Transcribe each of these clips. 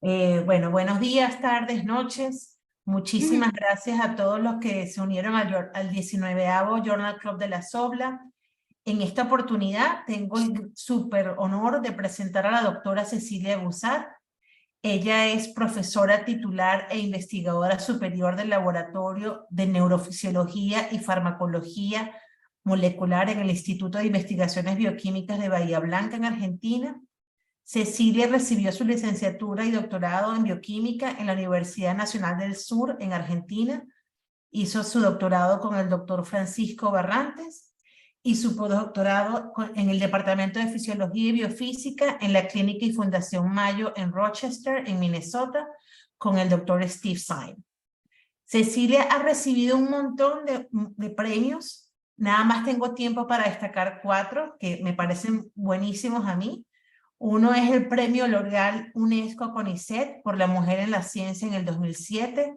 Bueno, buenos días, tardes, noches. Muchísimas gracias a todos los que se unieron al 19º Journal Club de la SOBLA. En esta oportunidad tengo el súper honor de presentar a la doctora Cecilia Gusart. Ella es profesora titular e investigadora superior del Laboratorio de Neurofisiología y Farmacología Molecular en el Instituto de Investigaciones Bioquímicas de Bahía Blanca, en Argentina. Cecilia recibió su licenciatura y doctorado en bioquímica en la Universidad Nacional del Sur, en Argentina. Hizo su doctorado con el doctor Francisco Barrantes y su postdoctorado en el Departamento de Fisiología y Biofísica en la Clínica y Fundación Mayo en Rochester, en Minnesota, con el doctor Steve Syme. Cecilia ha recibido un montón de premios. Nada más tengo tiempo para destacar 4 que me parecen buenísimos a mí. Uno es el Premio L'Oréal UNESCO CONICET por la mujer en la ciencia en el 2007.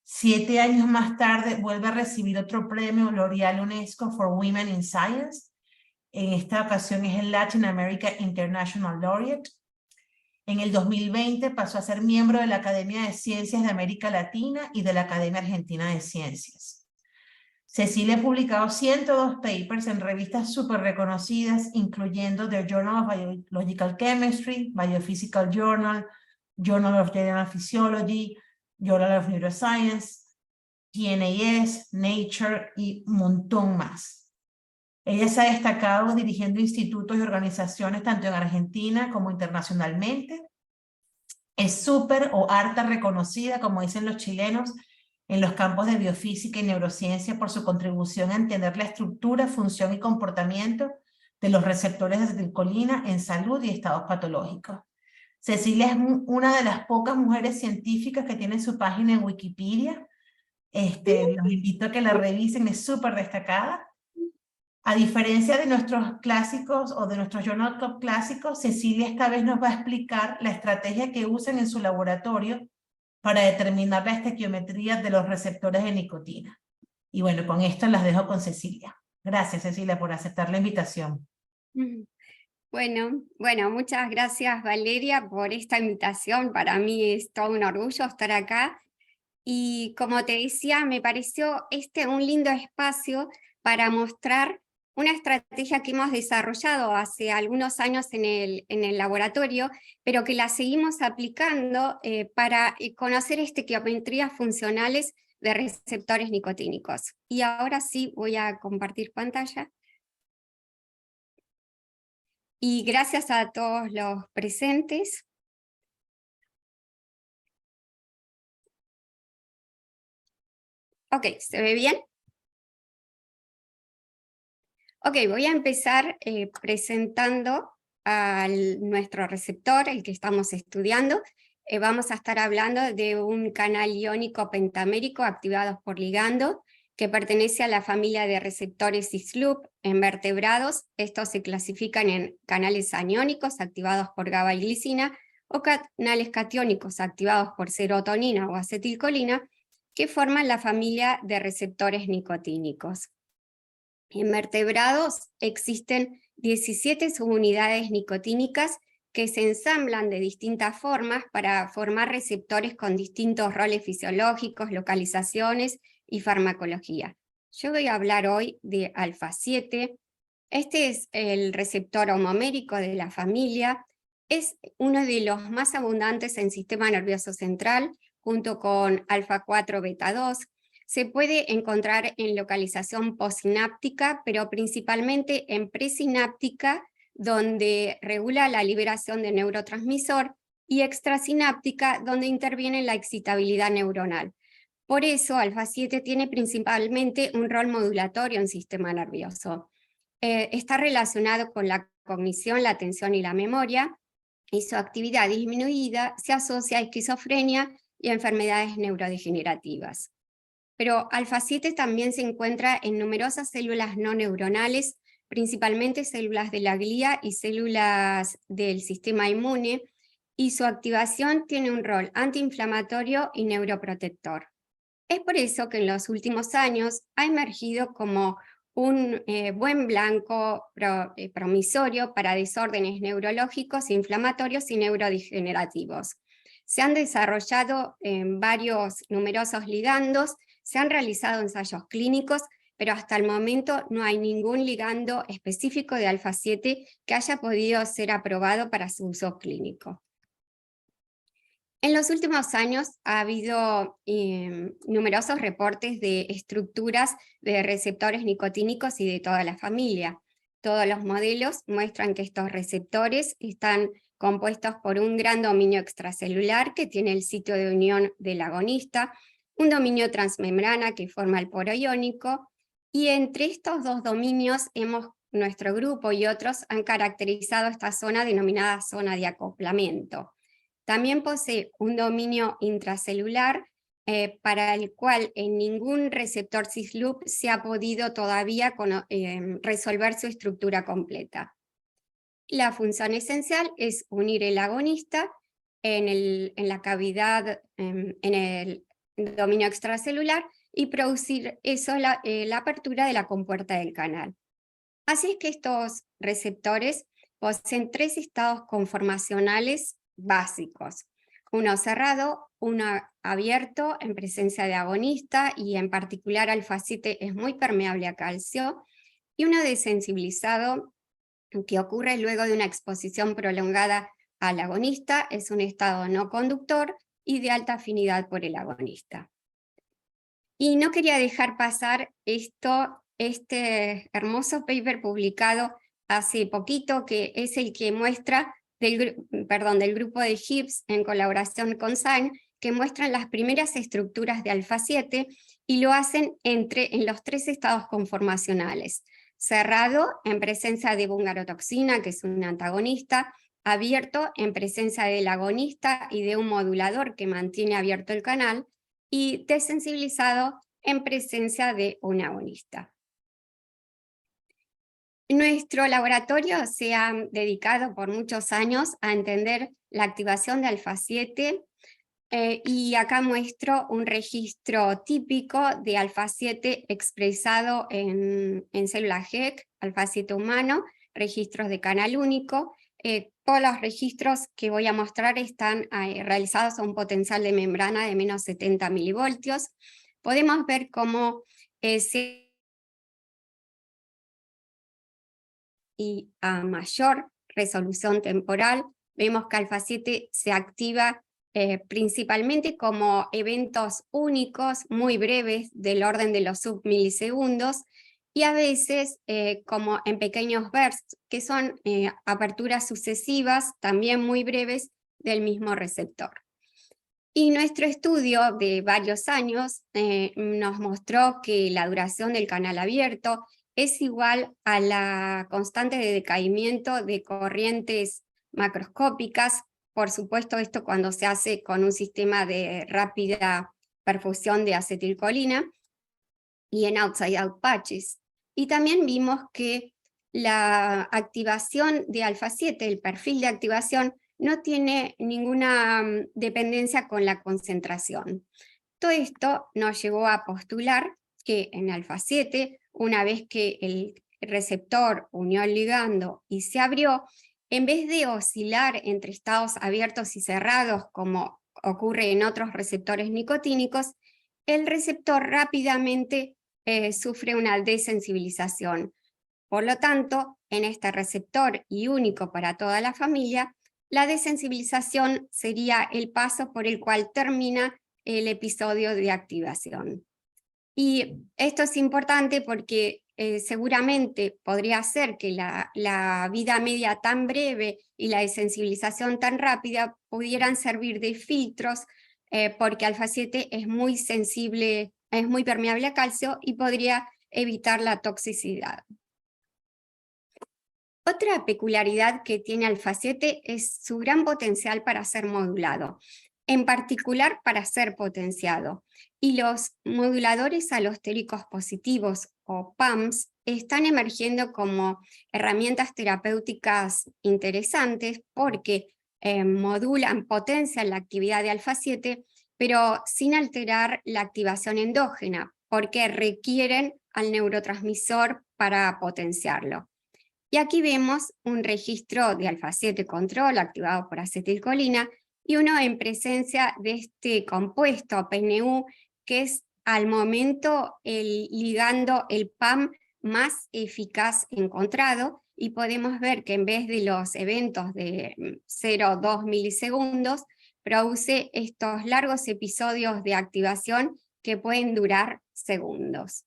7 años más tarde vuelve a recibir otro premio L'Oréal UNESCO for Women in Science. En esta ocasión es el Latin America International Laureate. En el 2020 pasó a ser miembro de la Academia de Ciencias de América Latina y de la Academia Argentina de Ciencias. Cecilia ha publicado 102 papers en revistas súper reconocidas, incluyendo The Journal of Biological Chemistry, Biophysical Journal, Journal of General Physiology, Journal of Neuroscience, PNAS, Nature y un montón más. Ella se ha destacado dirigiendo institutos y organizaciones tanto en Argentina como internacionalmente. Es súper o harta reconocida, como dicen los chilenos, en los campos de biofísica y neurociencia por su contribución a entender la estructura, función y comportamiento de los receptores de acetilcolina en salud y estados patológicos. Cecilia es una de las pocas mujeres científicas que tiene su página en Wikipedia. Los invito a que la revisen, es súper destacada. A diferencia de nuestros clásicos o de nuestros Journal Club clásicos, Cecilia esta vez nos va a explicar la estrategia que usan en su laboratorio para determinar la estequiometría de los receptores de nicotina. Y bueno, con esto las dejo con Cecilia. Gracias, Cecilia, por aceptar la invitación. Bueno, muchas gracias, Valeria, por esta invitación. Para mí es todo un orgullo estar acá. Y como te decía, me pareció un lindo espacio para mostrar una estrategia que hemos desarrollado hace algunos años en el laboratorio, pero que la seguimos aplicando para conocer estequiometrías funcionales de receptores nicotínicos. Y ahora sí voy a compartir pantalla. Y gracias a todos los presentes. Ok, ¿se ve bien? Ok, voy a empezar presentando a nuestro receptor, el que estamos estudiando. Vamos a estar hablando de un canal iónico pentamérico activado por ligando, que pertenece a la familia de receptores cis-loop en vertebrados. Estos se clasifican en canales aniónicos activados por GABA y glicina, o canales catiónicos activados por serotonina o acetilcolina, que forman la familia de receptores nicotínicos. En vertebrados existen 17 subunidades nicotínicas que se ensamblan de distintas formas para formar receptores con distintos roles fisiológicos, localizaciones y farmacología. Yo voy a hablar hoy de alfa 7. Este es el receptor homomérico de la familia. Es uno de los más abundantes en sistema nervioso central, junto con alfa 4 beta 2. Se puede encontrar en localización postsináptica, pero principalmente en presináptica, donde regula la liberación de neurotransmisor, y extrasináptica, donde interviene la excitabilidad neuronal. Por eso, alfa 7 tiene principalmente un rol modulatorio en sistema nervioso. Está relacionado con la cognición, la atención y la memoria, y su actividad disminuida se asocia a esquizofrenia y a enfermedades neurodegenerativas. Pero alfa 7 también se encuentra en numerosas células no neuronales, principalmente células de la glía y células del sistema inmune, y su activación tiene un rol antiinflamatorio y neuroprotector. Es por eso que en los últimos años ha emergido como un buen blanco promisorio para desórdenes neurológicos, inflamatorios y neurodegenerativos. Se han desarrollado numerosos ligandos, se han realizado ensayos clínicos, pero hasta el momento no hay ningún ligando específico de alfa-7 que haya podido ser aprobado para su uso clínico. En los últimos años ha habido numerosos reportes de estructuras de receptores nicotínicos y de toda la familia. Todos los modelos muestran que estos receptores están compuestos por un gran dominio extracelular que tiene el sitio de unión del agonista, un dominio transmembrana que forma el poro iónico, y entre estos dos dominios nuestro grupo y otros han caracterizado esta zona denominada zona de acoplamiento. También posee un dominio intracelular para el cual en ningún receptor cis-loop se ha podido todavía resolver su estructura completa. La función esencial es unir el agonista en la cavidad, en el dominio extracelular, y producir eso la apertura de la compuerta del canal. Así es que estos receptores poseen 3 estados conformacionales básicos: uno cerrado, uno abierto en presencia de agonista, y en particular alfa-7 es muy permeable a calcio, y uno desensibilizado que ocurre luego de una exposición prolongada al agonista, es un estado no conductor y de alta afinidad por el agonista. Y no quería dejar pasar este hermoso paper publicado hace poquito, que es el que muestra del grupo de Gibbs en colaboración con Sain, que muestran las primeras estructuras de alfa-7 y lo hacen en los 3 estados conformacionales: cerrado en presencia de bungarotoxina, que es un antagonista; abierto en presencia del agonista y de un modulador que mantiene abierto el canal; y desensibilizado en presencia de un agonista. Nuestro laboratorio se ha dedicado por muchos años a entender la activación de alfa-7, y acá muestro un registro típico de alfa-7 expresado en células HEC, alfa-7 humano, registros de canal único. Todos los registros que voy a mostrar están realizados a un potencial de membrana de menos 70 milivoltios. Podemos ver cómo y a mayor resolución temporal, vemos que alfa-7 se activa principalmente como eventos únicos, muy breves, del orden de los submilisegundos, y a veces como en pequeños bursts, que son aperturas sucesivas, también muy breves, del mismo receptor. Y nuestro estudio de varios años nos mostró que la duración del canal abierto es igual a la constante de decaimiento de corrientes macroscópicas. Por supuesto, esto cuando se hace con un sistema de rápida perfusión de acetilcolina y en outside-out patches. Y también vimos que la activación de alfa-7, el perfil de activación, no tiene ninguna dependencia con la concentración. Todo esto nos llevó a postular que en alfa-7, una vez que el receptor unió el ligando y se abrió, en vez de oscilar entre estados abiertos y cerrados como ocurre en otros receptores nicotínicos, el receptor rápidamente sufre una desensibilización. Por lo tanto, en este receptor, y único para toda la familia, la desensibilización sería el paso por el cual termina el episodio de activación. Y esto es importante porque seguramente podría ser que la vida media tan breve y la desensibilización tan rápida pudieran servir de filtros, porque alfa-7 es muy sensible, es muy permeable a calcio y podría evitar la toxicidad. Otra peculiaridad que tiene alfa-7 es su gran potencial para ser modulado, en particular para ser potenciado. Y los moduladores alostéricos positivos, o PAMs, están emergiendo como herramientas terapéuticas interesantes porque modulan, potencian la actividad de alfa-7, pero sin alterar la activación endógena, porque requieren al neurotransmisor para potenciarlo. Y aquí vemos un registro de alfa-7 control activado por acetilcolina, y uno en presencia de este compuesto PNU, que es al momento el ligando el PAM más eficaz encontrado, y podemos ver que en vez de los eventos de 0,2 milisegundos, produce estos largos episodios de activación que pueden durar segundos.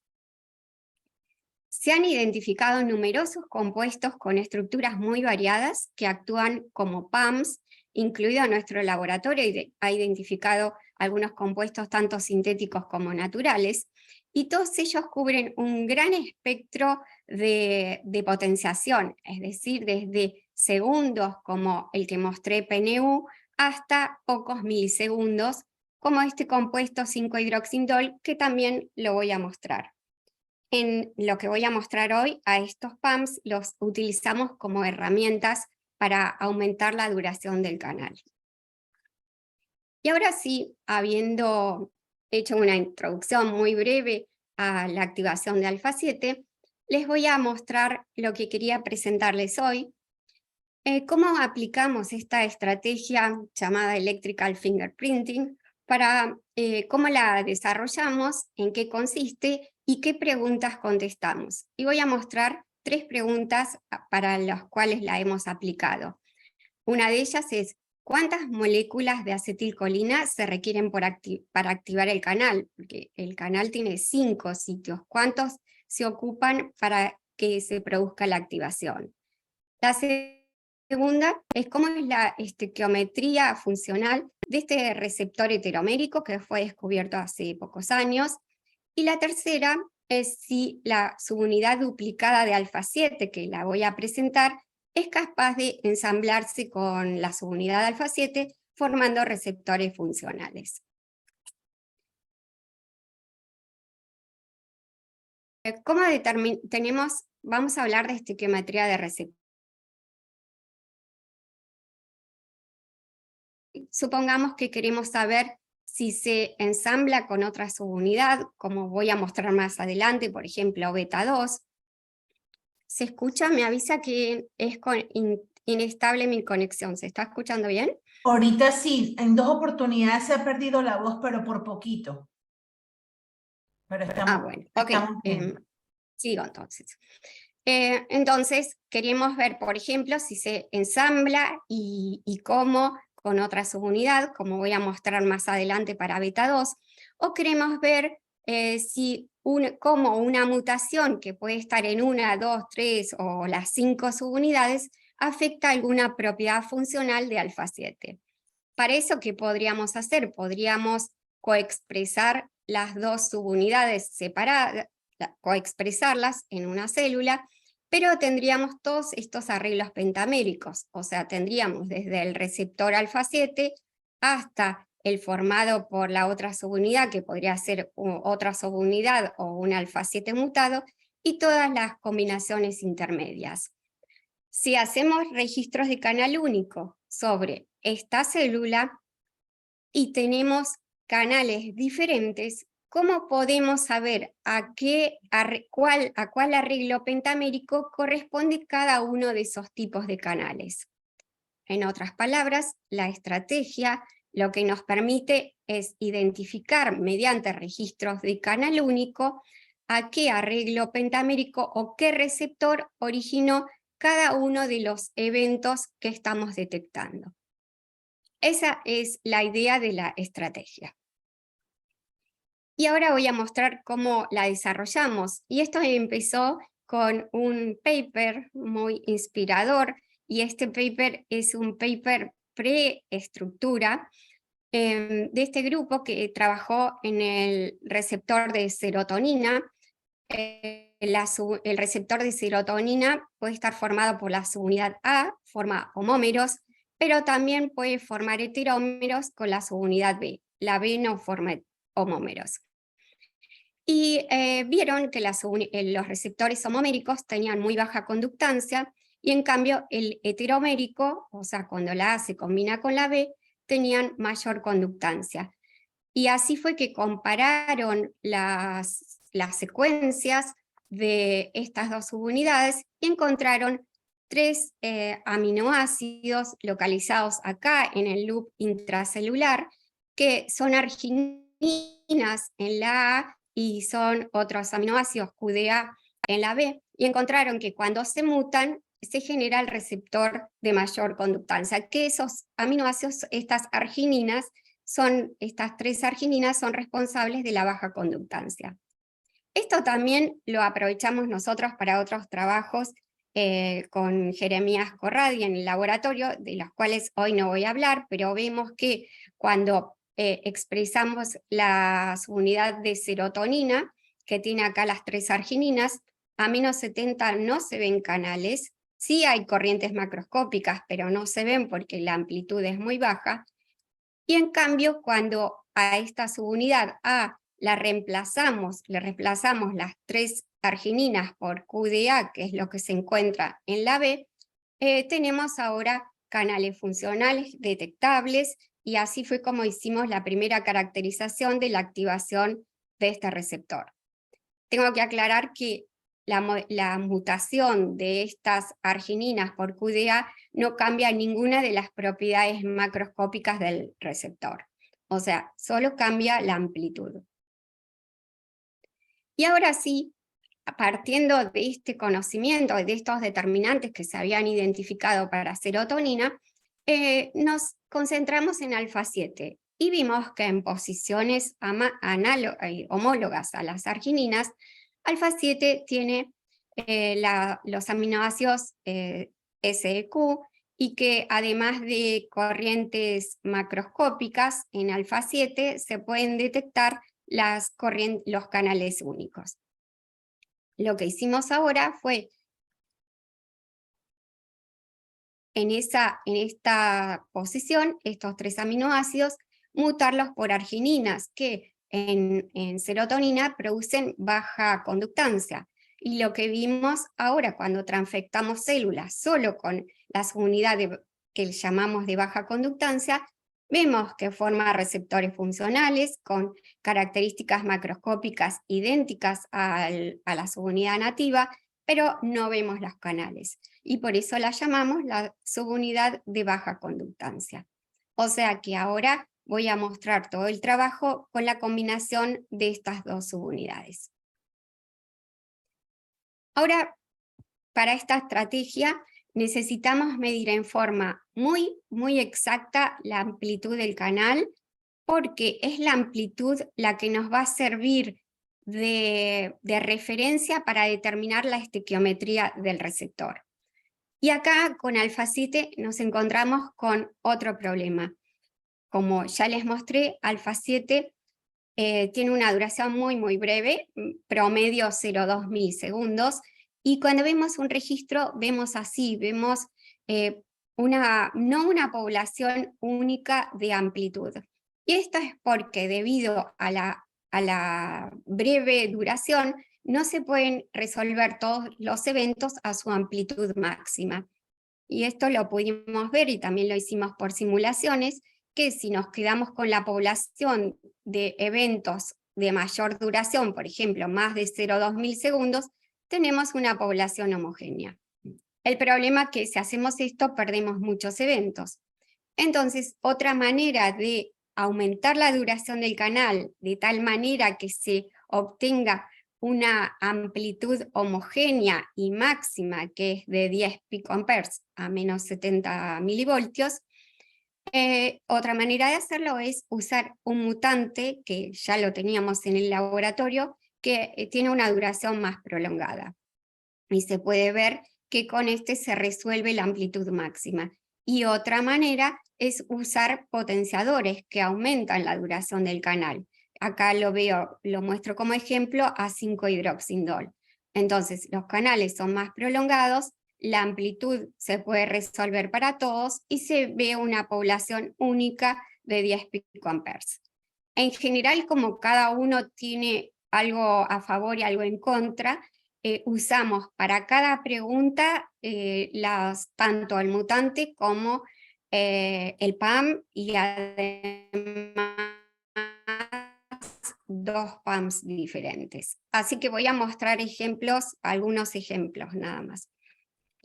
Se han identificado numerosos compuestos con estructuras muy variadas que actúan como PAMs, incluido nuestro laboratorio ha identificado algunos compuestos tanto sintéticos como naturales, y todos ellos cubren un gran espectro de potenciación, es decir, desde segundos como el que mostré PNU, hasta pocos milisegundos, como este compuesto 5-hidroxindol, que también lo voy a mostrar. En lo que voy a mostrar hoy, a estos PAMs los utilizamos como herramientas para aumentar la duración del canal. Y ahora sí, habiendo hecho una introducción muy breve a la activación de alfa 7, les voy a mostrar lo que quería presentarles hoy, cómo aplicamos esta estrategia llamada Electrical Fingerprinting, para cómo la desarrollamos, en qué consiste y qué preguntas contestamos. Y voy a mostrar 3 preguntas para las cuales la hemos aplicado. Una de ellas es: ¿cuántas moléculas de acetilcolina se requieren para activar el canal? Porque el canal tiene 5 sitios. ¿Cuántos se ocupan para que se produzca la activación? La segunda es cómo es la estequiometría funcional de este receptor heteromérico que fue descubierto hace pocos años. Y la tercera es si la subunidad duplicada de alfa 7, que la voy a presentar, es capaz de ensamblarse con la subunidad alfa 7 formando receptores funcionales. ¿Cómo vamos a hablar de estequiometría de receptores? Supongamos que queremos saber si se ensambla con otra subunidad, como voy a mostrar más adelante, por ejemplo, beta 2. ¿Se escucha? Me avisa que es inestable mi conexión. ¿Se está escuchando bien? Ahorita sí, en 2 oportunidades se ha perdido la voz, pero por poquito. Pero Bueno, ok. Sigo entonces. Entonces, queremos ver, por ejemplo, si se ensambla y cómo con otra subunidad, como voy a mostrar más adelante para beta 2, o queremos ver cómo una mutación que puede estar en 1, 2, 3 o las 5 subunidades afecta alguna propiedad funcional de alfa 7. Para eso, ¿qué podríamos hacer? Podríamos coexpresar las 2 subunidades separadas, coexpresarlas en una célula, pero tendríamos todos estos arreglos pentaméricos, o sea, tendríamos desde el receptor alfa 7 hasta el formado por la otra subunidad, que podría ser otra subunidad o un alfa 7 mutado, y todas las combinaciones intermedias. Si hacemos registros de canal único sobre esta célula y tenemos canales diferentes, ¿cómo podemos saber a cuál arreglo pentamérico corresponde cada uno de esos tipos de canales? En otras palabras, la estrategia lo que nos permite es identificar mediante registros de canal único a qué arreglo pentamérico o qué receptor originó cada uno de los eventos que estamos detectando. Esa es la idea de la estrategia. Y ahora voy a mostrar cómo la desarrollamos. Y esto empezó con un paper muy inspirador, y este paper es un paper preestructura de este grupo que trabajó en el receptor de serotonina. El receptor de serotonina puede estar formado por la subunidad A, forma homómeros, pero también puede formar heterómeros con la subunidad B. La B no forma homómeros. Y vieron que los receptores homoméricos tenían muy baja conductancia, y en cambio el heteromérico, o sea, cuando la A se combina con la B, tenían mayor conductancia. Y así fue que compararon las secuencias de estas 2 subunidades y encontraron 3 aminoácidos localizados acá en el loop intracelular, que son argininas en la A y son otros aminoácidos QDA en la B, y encontraron que cuando se mutan, se genera el receptor de mayor conductancia, que esos aminoácidos, estas 3 argininas son responsables de la baja conductancia. Esto también lo aprovechamos nosotros para otros trabajos con Jeremías Corradi en el laboratorio, de los cuales hoy no voy a hablar, pero vemos que cuando expresamos la subunidad de serotonina, que tiene acá las 3 argininas, a menos 70 no se ven canales, sí hay corrientes macroscópicas, pero no se ven porque la amplitud es muy baja, y en cambio cuando a esta subunidad A le reemplazamos las 3 argininas por QDA, que es lo que se encuentra en la B, tenemos ahora canales funcionales detectables, y así fue como hicimos la primera caracterización de la activación de este receptor. Tengo que aclarar que la mutación de estas argininas por QDA no cambia ninguna de las propiedades macroscópicas del receptor. O sea, solo cambia la amplitud. Y ahora sí, partiendo de este conocimiento, de estos determinantes que se habían identificado para serotonina, nos concentramos en alfa 7 y vimos que en posiciones homólogas a las argininas, alfa 7 tiene los aminoácidos SEQ, y que además de corrientes macroscópicas en alfa 7 se pueden detectar los canales únicos. Lo que hicimos ahora fue, en esta posición, estos 3 aminoácidos, mutarlos por argininas, que en serotonina producen baja conductancia. Y lo que vimos ahora cuando transfectamos células solo con las unidades que llamamos de baja conductancia, vemos que forma receptores funcionales con características macroscópicas idénticas a la subunidad nativa, pero no vemos los canales. Y por eso la llamamos la subunidad de baja conductancia. O sea que ahora voy a mostrar todo el trabajo con la combinación de estas 2 subunidades. Ahora, para esta estrategia necesitamos medir en forma muy exacta la amplitud del canal, porque es la amplitud la que nos va a servir de referencia para determinar la estequiometría del receptor. Y acá con alfa 7 nos encontramos con otro problema. Como ya les mostré, alfa 7 tiene una duración muy breve, promedio 0,2 milisegundos, y cuando vemos un registro vemos así, vemos no una población única de amplitud. Y esto es porque debido a la breve duración no se pueden resolver todos los eventos a su amplitud máxima. Y esto lo pudimos ver y también lo hicimos por simulaciones, que si nos quedamos con la población de eventos de mayor duración, por ejemplo, más de 0,2 milisegundos, tenemos una población homogénea. El problema es que si hacemos esto, perdemos muchos eventos. Entonces, otra manera de aumentar la duración del canal, de tal manera que se obtenga una amplitud homogénea y máxima, que es de 10 picoamperes a menos 70 milivoltios, otra manera de hacerlo es usar un mutante, que ya lo teníamos en el laboratorio, que tiene una duración más prolongada. Y se puede ver que con este se resuelve la amplitud máxima. Y otra manera es usar potenciadores que aumentan la duración del canal. Acá lo muestro como ejemplo a 5-hidroxindol. Entonces los canales son más prolongados, la amplitud se puede resolver para todos y se ve una población única de 10 picoamperes. En general, como cada uno tiene algo a favor y algo en contra, usamos para cada pregunta tanto el mutante como el PAM, y además 2 PAMs diferentes. Así que voy a mostrar algunos ejemplos nada más.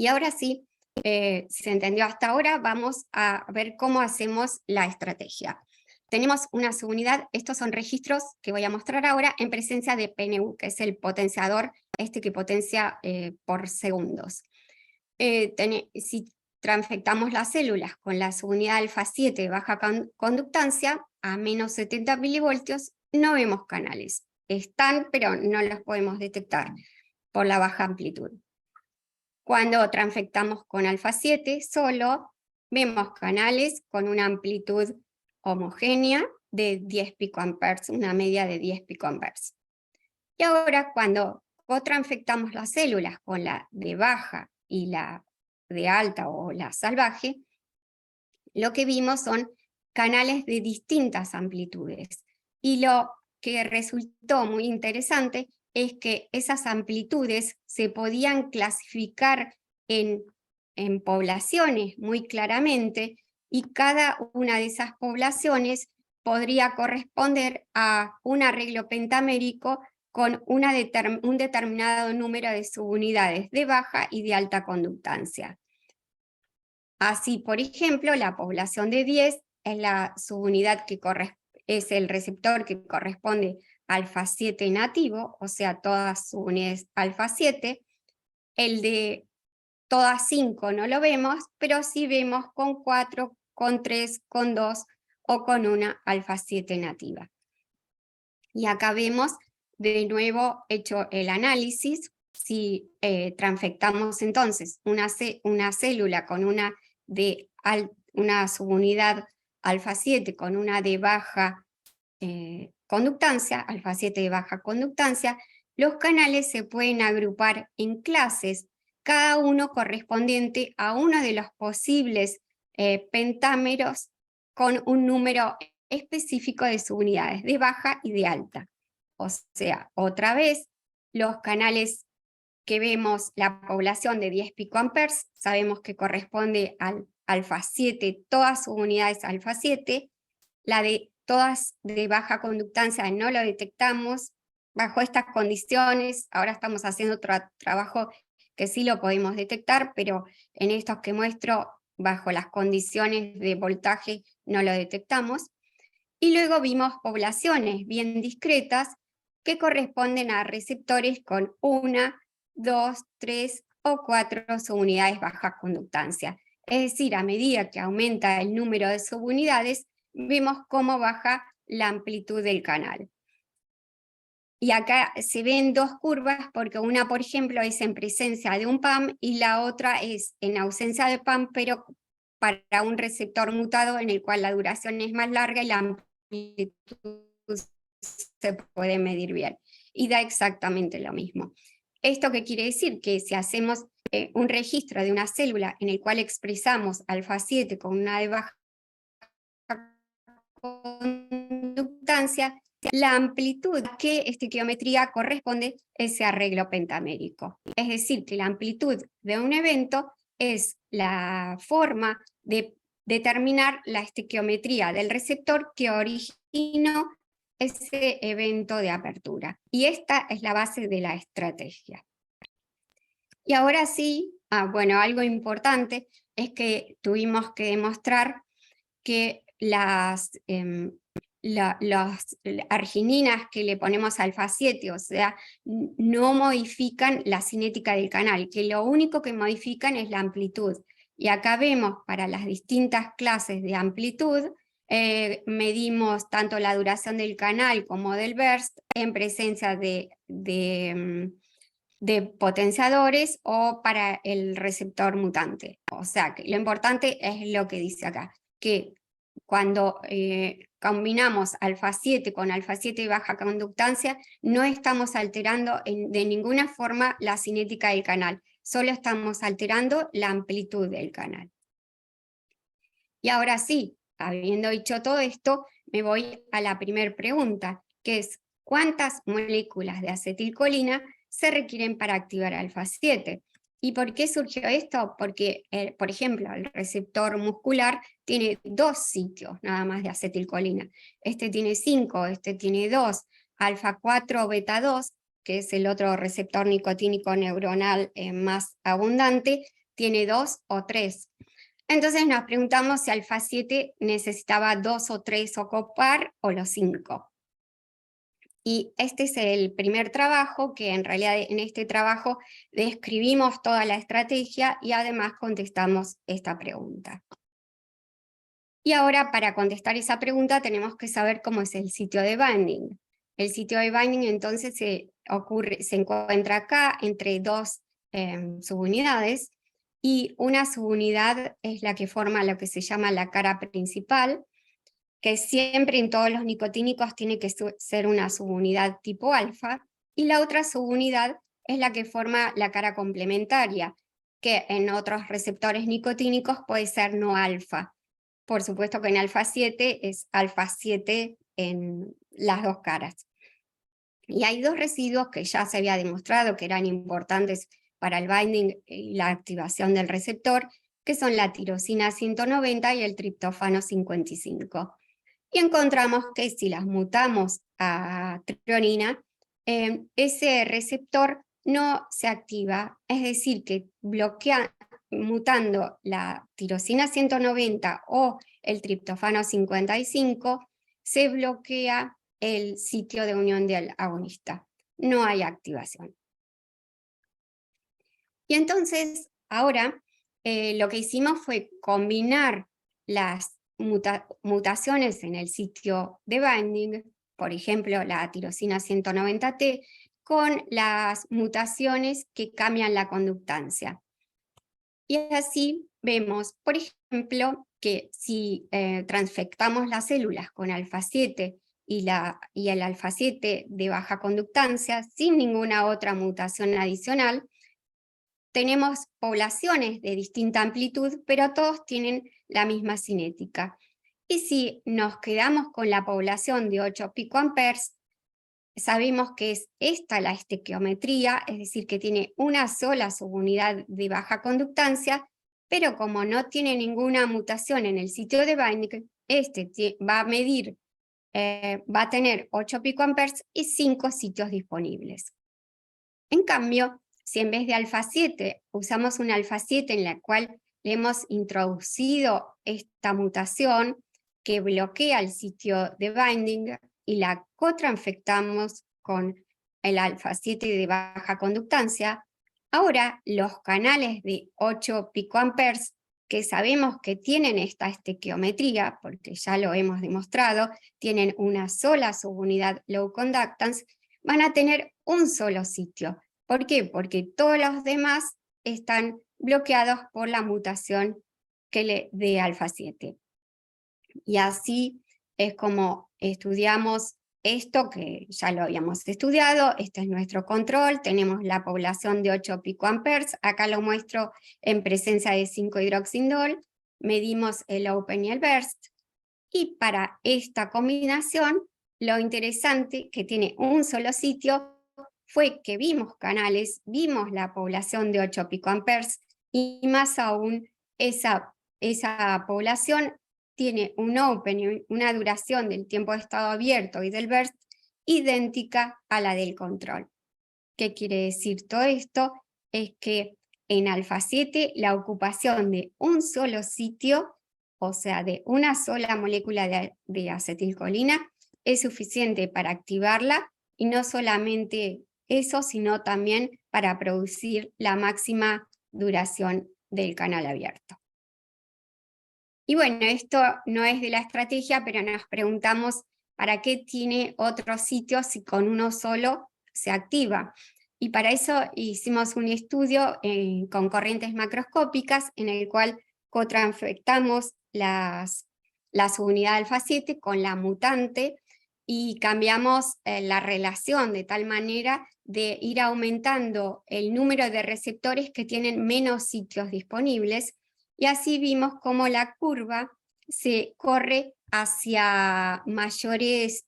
Y ahora sí, Si se entendió hasta ahora, vamos a ver cómo hacemos la estrategia. Tenemos una subunidad, estos son registros que voy a mostrar ahora en presencia de PNU, que es el potenciador que potencia por segundos. Si transfectamos las células con la subunidad alfa 7 de baja conductancia a menos 70 milivoltios, no vemos canales. Están, pero no los podemos detectar por la baja amplitud. Cuando transfectamos con alfa 7 solo, vemos canales con una amplitud homogénea de 10 picoamperes, una media de 10 picoamperes. Y ahora cuando cotransfectamos las células con la de baja y la de alta o la salvaje, lo que vimos son canales de distintas amplitudes. Y lo que resultó muy interesante es que esas amplitudes se podían clasificar en poblaciones muy claramente, y cada una de esas poblaciones podría corresponder a un arreglo pentamérico con un determinado número de subunidades de baja y de alta conductancia. Así, por ejemplo, la población de 10 es la subunidad que es el receptor que corresponde a alfa 7 nativo, o sea, todas subunidades alfa 7. El de todas 5 no lo vemos, pero sí vemos con 4, con 3, con 2 o con una alfa 7 nativa. Y acá vemos de nuevo hecho el análisis. Si transfectamos entonces una célula con una subunidad alfa 7 con una de baja conductancia, alfa 7 de baja conductancia, los canales se pueden agrupar en clases, cada uno correspondiente a uno de los posibles pentámeros con un número específico de subunidades de baja y de alta. O sea, otra vez, los canales que vemos, la población de 10 picoamperes, sabemos que corresponde al alfa 7, todas subunidades alfa 7, la de todas de baja conductancia no lo detectamos. Bajo estas condiciones, ahora estamos haciendo otro trabajo que sí lo podemos detectar, pero en estos que muestro, bajo las condiciones de voltaje no lo detectamos. Y luego vimos poblaciones bien discretas que corresponden a receptores con 1, 2, 3 o 4 subunidades baja conductancia. Es decir, a medida que aumenta el número de subunidades, vemos cómo baja la amplitud del canal. Y acá se ven dos curvas, porque una, por ejemplo, es en presencia de un PAM y la otra es en ausencia de PAM, pero para un receptor mutado en el cual la duración es más larga y la amplitud se puede medir bien. Y da exactamente lo mismo. ¿Esto qué quiere decir? Que si hacemos un registro de una célula en el cual expresamos alfa 7 con una de baja conductancia, la amplitud que estequiometría corresponde ese arreglo pentamérico. Es decir, que la amplitud de un evento es la forma de determinar la estequiometría del receptor que originó ese evento de apertura. Y esta es la base de la estrategia. Y ahora sí, bueno, algo importante es que tuvimos que demostrar que las argininas que le ponemos alfa 7, o sea, no modifican la cinética del canal, que lo único que modifican es la amplitud. Y acá vemos para las distintas clases de amplitud, medimos tanto la duración del canal como del burst en presencia de potenciadores o para el receptor mutante. O sea, que lo importante es lo que dice acá, que cuando combinamos alfa 7 con alfa 7 de baja conductancia, no estamos alterando de ninguna forma la cinética del canal, solo estamos alterando la amplitud del canal. Y ahora sí, habiendo dicho todo esto, me voy a la primera pregunta, que es ¿cuántas moléculas de acetilcolina se requieren para activar alfa 7? ¿Y por qué surgió esto? Porque, por ejemplo, el receptor muscular tiene 2 sitios nada más de acetilcolina. Este tiene 5, este tiene 2. Alfa 4 o beta 2, que es el otro receptor nicotínico neuronal más abundante, tiene 2 o 3. Entonces nos preguntamos si alfa 7 necesitaba 2 o 3 ocupar o los 5. Y este es el primer trabajo, que en realidad en este trabajo describimos toda la estrategia y además contestamos esta pregunta. Y ahora para contestar esa pregunta tenemos que saber cómo es el sitio de binding. El sitio de binding entonces se encuentra acá entre dos subunidades, y una subunidad es la que forma lo que se llama la cara principal, que siempre en todos los nicotínicos tiene que ser una subunidad tipo alfa, y la otra subunidad es la que forma la cara complementaria, que en otros receptores nicotínicos puede ser no alfa. Por supuesto que en alfa 7 es alfa 7 en las dos caras. Y hay dos residuos que ya se había demostrado que eran importantes para el binding y la activación del receptor, que son la tirosina 190 y el triptófano 55. Y encontramos que si las mutamos a trionina, ese receptor no se activa, es decir, que mutando la tirosina 190 o el triptófano 55, se bloquea el sitio de unión del agonista. No hay activación. Y entonces, ahora, lo que hicimos fue combinar las mutaciones en el sitio de binding, por ejemplo, la tirosina 190T, con las mutaciones que cambian la conductancia. Y así vemos, por ejemplo, que si transfectamos las células con alfa 7 y el alfa 7 de baja conductancia, sin ninguna otra mutación adicional, tenemos poblaciones de distinta amplitud, pero todos tienen la misma cinética. Y si nos quedamos con la población de 8 picoamperes, sabemos que es esta la estequiometría, es decir, que tiene una sola subunidad de baja conductancia, pero como no tiene ninguna mutación en el sitio de binding, va a medir, va a tener 8 picoamperes y 5 sitios disponibles. En cambio, si en vez de alfa 7 usamos un alfa 7 en la cual le hemos introducido esta mutación que bloquea el sitio de binding y la cotransfectamos con el alfa 7 de baja conductancia, ahora los canales de 8 picoamperes, que sabemos que tienen esta estequiometría, porque ya lo hemos demostrado, tienen una sola subunidad low conductance, van a tener un solo sitio. ¿Por qué? Porque todos los demás están bloqueados por la mutación de alfa 7. Y así es como estudiamos esto, que ya lo habíamos estudiado. Este es nuestro control, tenemos la población de 8 picoamperes, acá lo muestro en presencia de 5-hidroxindol, medimos el open y el burst, y para esta combinación, lo interesante que tiene un solo sitio fue que vimos canales, vimos la población de 8 picoamperes, y más aún esa población tiene un open, una duración del tiempo de estado abierto y del burst idéntica a la del control. ¿Qué quiere decir todo esto? Es que en alfa 7 la ocupación de un solo sitio, o sea, de una sola molécula de acetilcolina, es suficiente para activarla, y no solamente eso, sino también para producir la máxima duración del canal abierto. Y bueno, esto no es de la estrategia, pero nos preguntamos para qué tiene otros sitios si con uno solo se activa. Y para eso hicimos un estudio con corrientes macroscópicas en el cual cotransfectamos la subunidad alfa 7 con la mutante y cambiamos la relación de tal manera de ir aumentando el número de receptores que tienen menos sitios disponibles, y así vimos cómo la curva se corre hacia mayores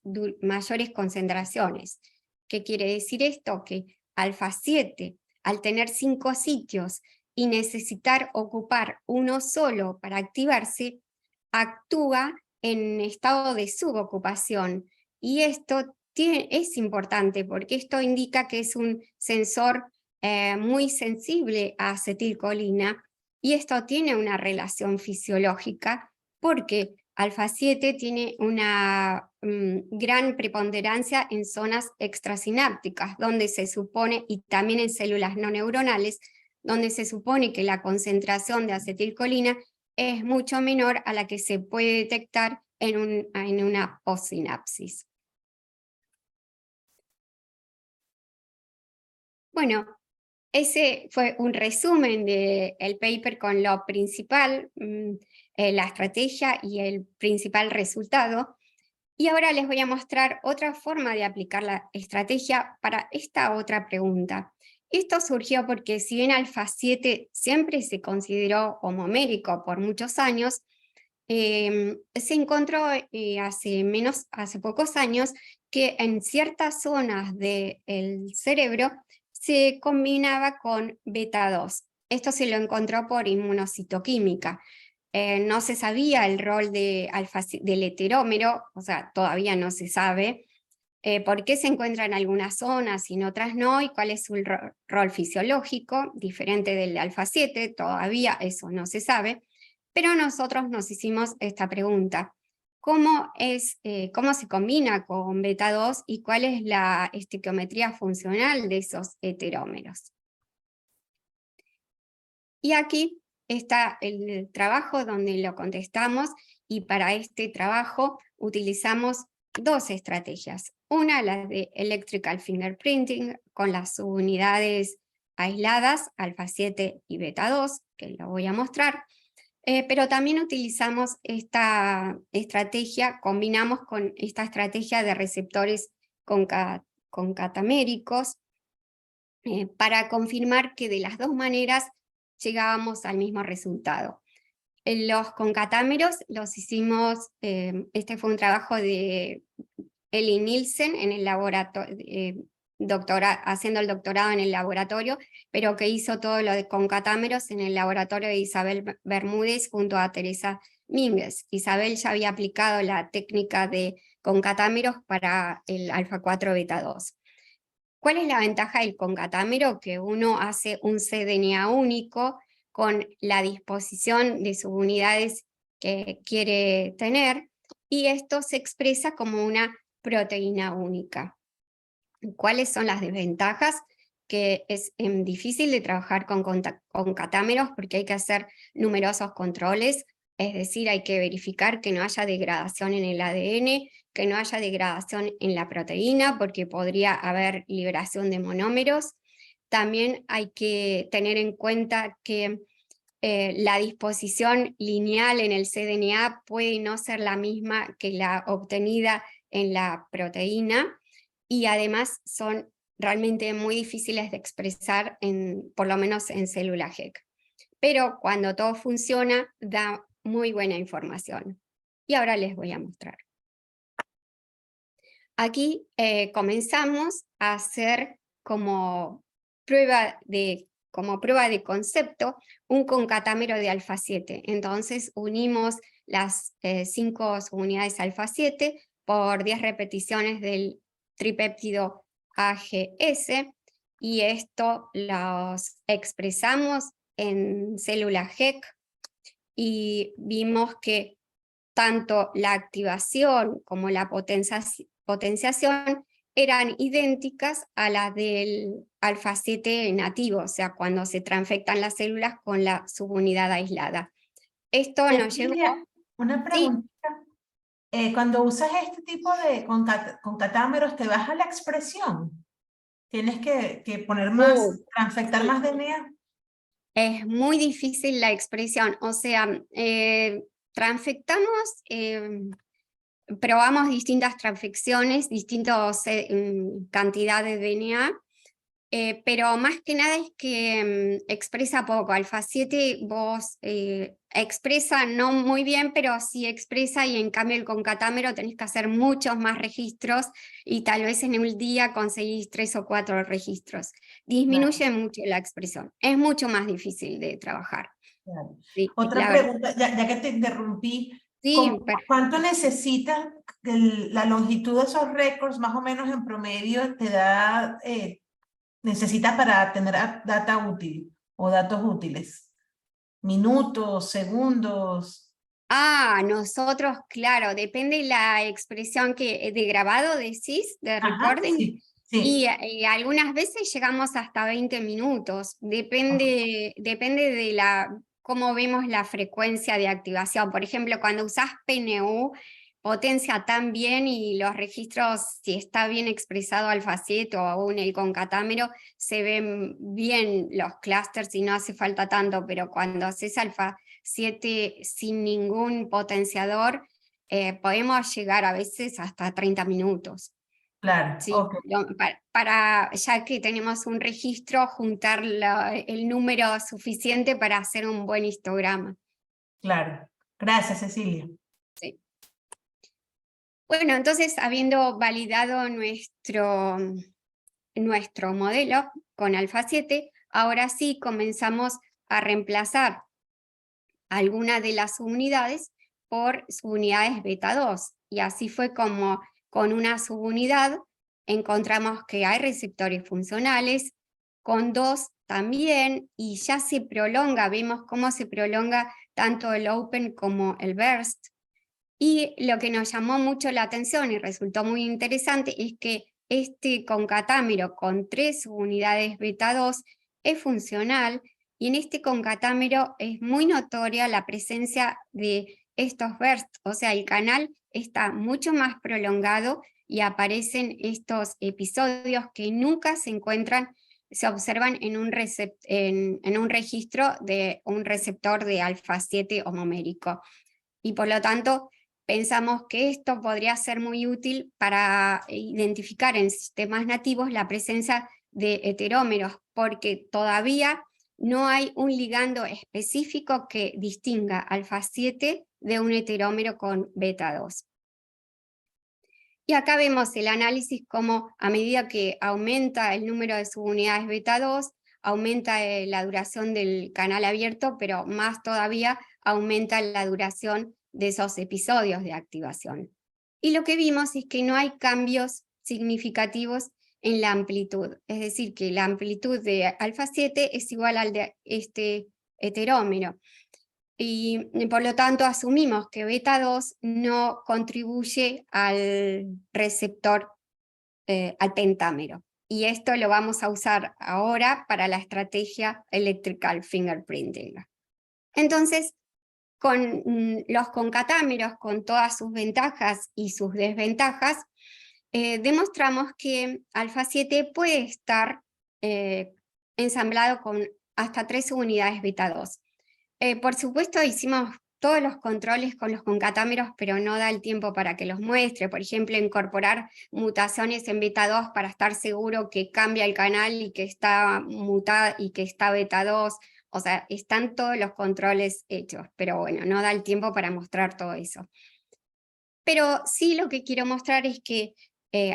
concentraciones. ¿Qué quiere decir esto? Que alfa 7, al tener 5 sitios y necesitar ocupar uno solo para activarse, actúa en estado de subocupación. Y esto es importante porque esto indica que es un sensor muy sensible a acetilcolina, Y esto tiene una relación fisiológica porque alfa 7 tiene una gran preponderancia en zonas extrasinápticas, donde se supone, y también en células no neuronales, donde se supone que la concentración de acetilcolina es mucho menor a la que se puede detectar en una postsinapsis. Bueno, ese fue un resumen del paper con lo principal, la estrategia y el principal resultado. Y ahora les voy a mostrar otra forma de aplicar la estrategia para esta otra pregunta. Esto surgió porque si bien alfa 7 siempre se consideró homomérico por muchos años, se encontró hace pocos años que en ciertas zonas del cerebro se combinaba con beta 2. Esto se lo encontró por inmunocitoquímica. No se sabía el rol del heterómero, o sea, todavía no se sabe por qué se encuentra en algunas zonas y en otras no, y cuál es su rol fisiológico, diferente del alfa 7, todavía eso no se sabe. Pero nosotros nos hicimos esta pregunta: ¿cómo se combina con beta 2 y cuál es la estequiometría funcional de esos heterómeros? Y aquí está el trabajo donde lo contestamos, y para este trabajo utilizamos dos estrategias. Una, la de electrical fingerprinting, con las subunidades aisladas, alfa 7 y beta 2, que lo voy a mostrar. Pero también utilizamos esta estrategia, combinamos con esta estrategia de receptores concataméricos para confirmar que de las dos maneras llegábamos al mismo resultado. Los concatámeros los hicimos, este fue un trabajo de Ellie Nielsen en el laboratorio, haciendo el doctorado en el laboratorio, pero que hizo todo lo de concatámeros en el laboratorio de Isabel Bermúdez junto a Teresa Mínguez. Isabel ya había aplicado la técnica de concatámeros para el alfa 4 beta 2. ¿Cuál es la ventaja del concatámero? Que uno hace un cDNA único con la disposición de subunidades que quiere tener, y esto se expresa como una proteína única. ¿Cuáles son las desventajas? Que es difícil de trabajar con concatámeros porque hay que hacer numerosos controles, es decir, hay que verificar que no haya degradación en el ADN, que no haya degradación en la proteína, porque podría haber liberación de monómeros. También hay que tener en cuenta que la disposición lineal en el cDNA puede no ser la misma que la obtenida en la proteína, y además son realmente muy difíciles de expresar, por lo menos en célula HEK. Pero cuando todo funciona, da muy buena información. Y ahora les voy a mostrar. Aquí comenzamos a hacer como prueba de concepto un concatámero de alfa 7. Entonces unimos las 5 subunidades alfa 7 por 10 repeticiones del tripéptido AGS, y esto los expresamos en célula HEK, y vimos que tanto la activación como la potenciación eran idénticas a las del alfa 7 nativo, o sea, cuando se transfectan las células con la subunidad aislada. Esto nos llevó... Una pregunta. Sí. Cuando usas este tipo de concatámeros, ¿te baja la expresión? ¿Tienes que poner más, transfectar más DNA? Es muy difícil la expresión, o sea, transfectamos... probamos distintas transfecciones, distintas cantidades de DNA, pero más que nada es que expresa poco. Alfa 7 vos expresa no muy bien, pero sí expresa, y en cambio el concatámero tenés que hacer muchos más registros, y tal vez en un día conseguís 3 o 4 registros. Disminuye mucho la expresión, es mucho más difícil de trabajar. Claro. Sí, Otra pregunta, ya que te interrumpí, sí, ¿cuánto necesitas la longitud de esos récords, más o menos en promedio, te da, necesitas para tener data útil o datos útiles? minutos, segundos. Nosotros, claro, depende la expresión de grabado, decís, de Ajá, recording. sí, sí. Y algunas veces llegamos hasta 20 minutos. Ok, Depende de cómo vemos la frecuencia de activación. Por ejemplo, cuando usás PNU, potencia tan bien y los registros, si está bien expresado alfa 7 o aún el concatámero, se ven bien los clústeres y no hace falta tanto, pero cuando haces alfa 7 sin ningún potenciador, podemos llegar a veces hasta 30 minutos. claro, Sí, ok, ya que tenemos un registro, juntar el número suficiente para hacer un buen histograma. claro. Gracias, Cecilia. Sí. Bueno, entonces, habiendo validado nuestro modelo con alfa 7, ahora sí comenzamos a reemplazar algunas de las subunidades por subunidades beta 2. Y así fue como con una subunidad encontramos que hay receptores funcionales, con 2 también, y ya se prolonga, vemos cómo se prolonga tanto el open como el burst. Y lo que nos llamó mucho la atención y resultó muy interesante es que este concatámero con 3 unidades beta 2 es funcional, y en este concatámero es muy notoria la presencia de estos bursts, o sea, el canal está mucho más prolongado y aparecen estos episodios que nunca se observan en un registro de un receptor de alfa 7 homomérico. Y por lo tanto, pensamos que esto podría ser muy útil para identificar en sistemas nativos la presencia de heterómeros, porque todavía no hay un ligando específico que distinga alfa 7 de un heterómero con beta 2. Y acá vemos el análisis como a medida que aumenta el número de subunidades beta 2, aumenta la duración del canal abierto, pero más todavía aumenta la duración de esos episodios de activación. Y lo que vimos es que no hay cambios significativos en la amplitud, es decir, que la amplitud de alfa 7 es igual al de este heterómero. Y por lo tanto asumimos que beta 2 no contribuye al receptor, al pentámero. Y esto lo vamos a usar ahora para la estrategia electrical fingerprinting. Entonces, con los concatámeros, con todas sus ventajas y sus desventajas, demostramos que alfa 7 puede estar ensamblado con hasta 3 unidades beta 2. Por supuesto, hicimos todos los controles con los concatámeros, pero no da el tiempo para que los muestre. Por ejemplo, incorporar mutaciones en beta 2 para estar seguro que cambia el canal y que está mutada y que está beta 2. O sea, están todos los controles hechos, pero bueno, no da el tiempo para mostrar todo eso. Pero sí, lo que quiero mostrar es que,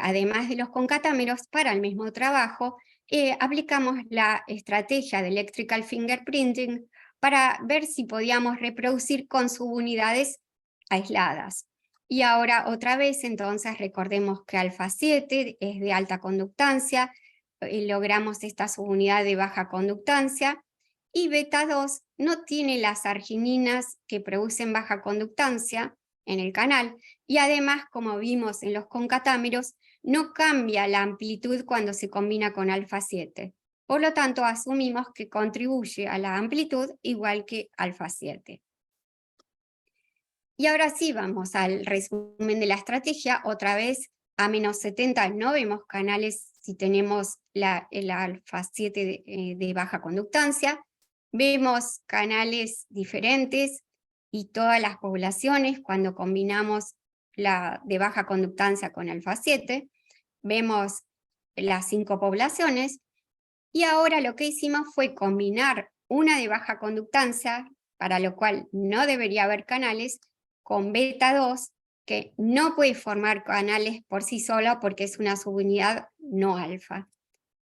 además de los concatámeros, para el mismo trabajo, aplicamos la estrategia de electrical fingerprinting para ver si podíamos reproducir con subunidades aisladas. Y ahora otra vez, entonces, recordemos que alfa 7 es de alta conductancia, logramos esta subunidad de baja conductancia, y beta 2 no tiene las argininas que producen baja conductancia en el canal, y además, como vimos en los concatámeros, no cambia la amplitud cuando se combina con alfa 7. Por lo tanto, asumimos que contribuye a la amplitud igual que alfa 7. Y ahora sí vamos al resumen de la estrategia. Otra vez, a menos 70 no vemos canales si tenemos el alfa 7 de baja conductancia. Vemos canales diferentes y todas las poblaciones cuando combinamos la de baja conductancia con alfa 7. Vemos las 5 poblaciones. Y ahora lo que hicimos fue combinar una de baja conductancia, para lo cual no debería haber canales, con beta 2, que no puede formar canales por sí sola porque es una subunidad no alfa.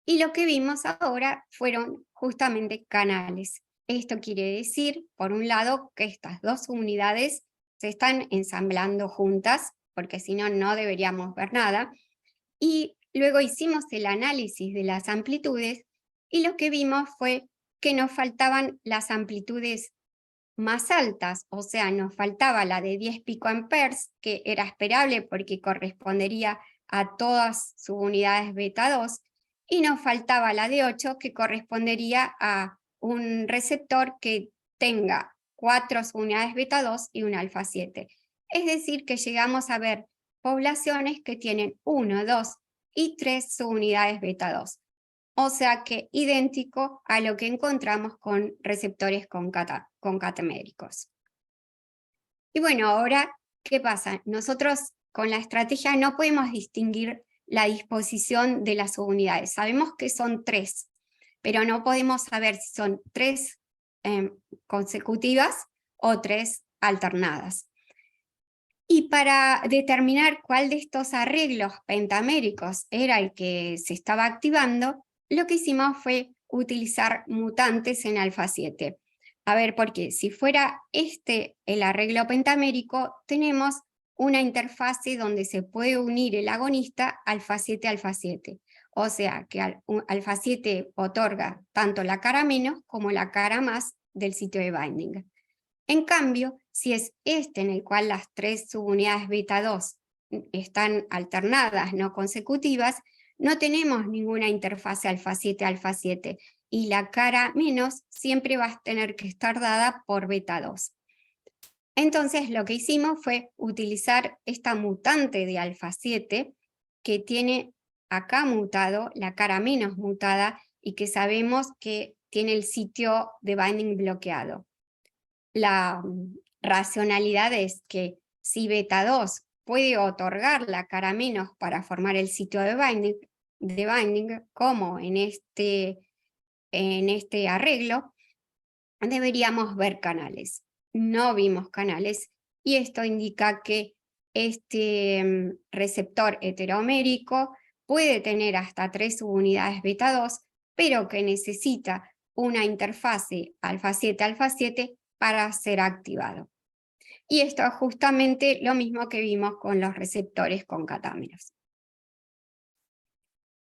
Y lo que vimos ahora fueron justamente canales. Esto quiere decir, por un lado, que estas dos unidades se están ensamblando juntas, porque si no, no deberíamos ver nada. Y luego hicimos el análisis de las amplitudes, y lo que vimos fue que nos faltaban las amplitudes más altas, o sea, nos faltaba la de 10 picoamperes, que era esperable porque correspondería a todas sus unidades beta 2, y nos faltaba la de 8, que correspondería a un receptor que tenga 4 unidades beta 2 y un alfa 7. Es decir, que llegamos a ver poblaciones que tienen 1, 2 y 3 subunidades beta 2. O sea que idéntico a lo que encontramos con receptores concateméricos. Y bueno, ahora, ¿qué pasa? Nosotros con la estrategia no podemos distinguir la disposición de las subunidades. Sabemos que son 3, pero no podemos saber si son 3 consecutivas o 3 alternadas. Y para determinar cuál de estos arreglos pentaméricos era el que se estaba activando, lo que hicimos fue utilizar mutantes en alfa 7. A ver, porque si fuera este el arreglo pentamérico, tenemos una interfase donde se puede unir el agonista alfa 7-alfa 7. O sea que alfa 7 otorga tanto la cara menos como la cara más del sitio de binding. En cambio, si es este en el cual las 3 subunidades beta 2 están alternadas, no consecutivas, no tenemos ninguna interfase alfa 7-alfa 7 y la cara menos siempre va a tener que estar dada por beta 2. Entonces lo que hicimos fue utilizar esta mutante de alfa 7 que tiene acá mutado, la cara menos mutada y que sabemos que tiene el sitio de binding bloqueado. La racionalidad es que si beta 2 puede otorgar la cara menos para formar el sitio de binding como en este arreglo, deberíamos ver canales. No vimos canales y esto indica que este receptor heteromérico puede tener hasta 3 subunidades beta 2, pero que necesita una interfase alfa 7-alfa 7 para ser activado. Y esto es justamente lo mismo que vimos con los receptores concatámeros.